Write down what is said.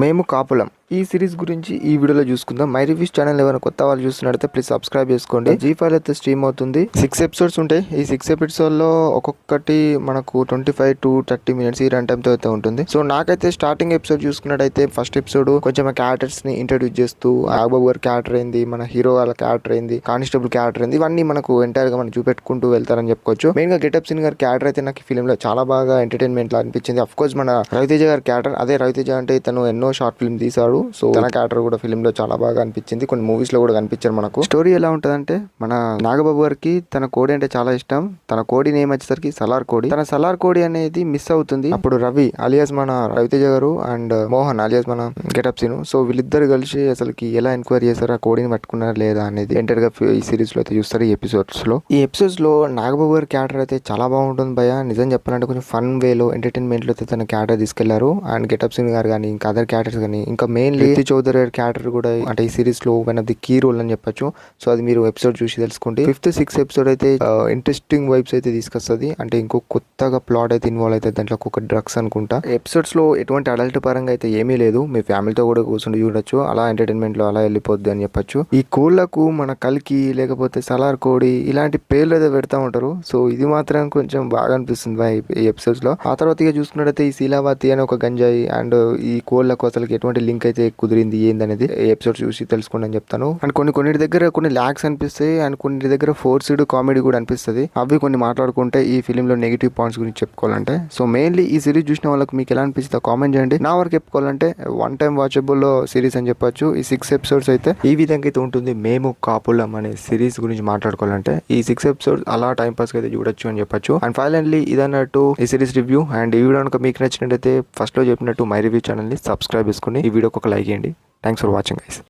మేము కాపులం ఈ సిరీస్ గురించి ఈ వీడియోలో చూసుకుందాం. మై రివ్యూస్ ఛానల్ ఎవరైనా కొత్త వాళ్ళు చూస్తున్నట్లయితే ప్లీజ్ సబ్స్క్రైబ్ చేసుకోండి. G5 అయితే స్ట్రీమ్ అవుతుంది. 6 ఎపిసోడ్స్ ఉంటాయి. ఈ 6 ఎపిసోడ్ లో ఒక్కొక్కటి మనకు 25 to 30 minutes ఈ రన్ టైమ్ తో అయితే ఉంటుంది. సో నాకైతే స్టార్టింగ్ ఎపిసోడ్ చూసుకున్నట్టయితే ఫస్ట్ ఎపిసోడ్ కొంచెం క్యారెక్టర్స్ ని ఇంట్రడ్యూస్ చేస్తూ నాగబాబు గారి క్యారెక్టర్ ఏంది, మన హీరో వాళ్ళ క్యారెక్టర్ ఏంది, కానిస్టేబుల్ క్యారెక్టర్ ఏంది, ఇవన్నీ మనకు ఎంటైర్ గా మనం చూపెట్టుకుంటూ వెళ్తారని చెప్పుకోవచ్చు. మెయిన్ గా గెటప్ సీన్ గారి క్యారెక్టర్ అయితే నాకు ఈ ఫిల్మ్ లో చాలా బాగా ఎంటర్టైన్మెంట్ లా అనిపించింది. అఫ్ కోర్స్ మన రవితేజ గారి క్యారెక్టర్, అదే రవితేజ అంటే తను ఎన్నో షార్ట్ ఫిల్మ్ తీశాడు. సో తన క్యారెక్టర్ కూడా ఫిల్మ్ లో చాలా బాగా అనిపించింది. కొన్ని మూవీస్ లో కూడా కనిపించారు మనకు. స్టోరీ ఎలా ఉంటదంటే, మన నాగబాబు గారికి తన కోడి అంటే చాలా ఇష్టం. తన కోడి నేమ్ వచ్చేసరికి సలార్ కోడి. తన సలార్ కోడి అనేది మిస్ అవుతుంది. అప్పుడు రవి అలియాస్ మన రవితేజ గారు అండ్ మోహన్ అలియాస్ మన గెటప్ సీను, సో వీళ్ళిద్దరు కలిసి అసలుకి ఎలా ఎంక్వైరీ చేశారు, ఆ కోడిని పట్టుకున్నారా లేదా అనేది ఎంటర్ గా ఈ సిరీస్ లో అయితే చూస్తారు. ఈ ఎపిసోడ్స్ లో నాగబాబు గారి క్యారెక్టర్ అయితే చాలా బాగుంటుంది భయ. నిజం చెప్పాలంటే కొంచెం ఫన్ వేలో ఎంటర్టైన్మెంట్ లో అయితే తన క్యారెక్టర్ తీసుకెళ్లారు. అండ్ గెటప్ సీన్ గారు కానీ ఇంకా అదర్ క్యారెక్టర్స్ కానీ ఇంకా మెయిన్లీ చౌదరి క్యారెక్టర్ కూడా అంటే ఈ సిరీస్ లో one of the key role అని చెప్పొచ్చు. సో అది మీరు ఎపిసోడ్ చూసి తెలుసుకోండి. 5th 6th ఎపిసోడ్ అయితే ఇంట్రెస్టింగ్ వైబ్స్ అయితే తీసుకొస్తుంది. అంటే ఇంకో కొత్తగా ప్లాట్ అయితే ఇన్వాల్వ్ అయితే దాంట్లో ఒక డ్రగ్స్ అనుకుంటా. ఎపిసోడ్స్ లో ఎటువంటి అడల్ట్ పరంగా అయితే ఏమీ లేదు. మీ ఫ్యామిలీతో కూడా కూర్చొని చూడొచ్చు. అలా ఎంటర్టైన్మెంట్ లో అలా వెళ్ళిపోద్ది అని చెప్పొచ్చు. ఈ కోళ్లకు మన కల్కి లేకపోతే సలార్ కోడి ఇలాంటి పేర్లు అయితే పెడతా ఉంటారు. సో ఇది మాత్రం కొంచెం బాగా అనిపిస్తుంది ఈ ఎపిసోడ్స్ లో. ఆ తర్వాత ఇక చూసుకున్నట్టయితే ఈ శీలావతి అనే ఒక గంజాయి అండ్ ఈ కోళ్లకు అసలు ఎటువంటి లింక్ అయితే కుదిరింది ఏందనేది ఎపిసోడ్ చూసి తెలుసుకోండి అని చెప్తాను. అండ్ కొన్నిటి దగ్గర కొన్ని ల్యాక్స్ అనిపిస్తాయి అండ్ కొన్ని దగ్గర ఫోర్స్డ్ కామెడీ కూడా అనిపిస్తుంది. అవి కొన్ని మాట్లాడుకుంటే ఈ ఫిలిం లో నెగిటివ్ పాయింట్స్ గురించి చెప్పుకోవాలంటే, సో మెయిన్లీ ఈ సిరీస్ చూసిన వాళ్ళకి మీకు ఎలా అనిపిస్తుందో కామెంట్ చేయండి. నా వరకు చెప్పుకోవాలంటే వన్ టైం వాచబుల్ సిరీస్ అని చెప్పొచ్చు. ఈ 6 ఎపిసోడ్స్ అయితే ఈ విధంగా అయితే ఉంటుంది. మేము కాపులం అనే సిరీస్ గురించి మాట్లాడుకోవాలంటే ఈ 6 ఎపిసోడ్స్ అలా టైం పాస్ అయితే చూడొచ్చు అని చెప్పొచ్చు. అండ్ ఫైనల్లీ ఇదన్నట్టు ఈ సిరీస్ రివ్యూ. అండ్ ఈ వీడియో కనుక మీకు నచ్చినట్టయితే ఫస్ట్ లో చెప్పినట్టు మై రివ్యూ ఛానల్ ని సబ్స్క్రైబ్ చేసుకుని ఈ వీడియోకి ఒక లైక్ చేయండి. Thanks for watching, guys.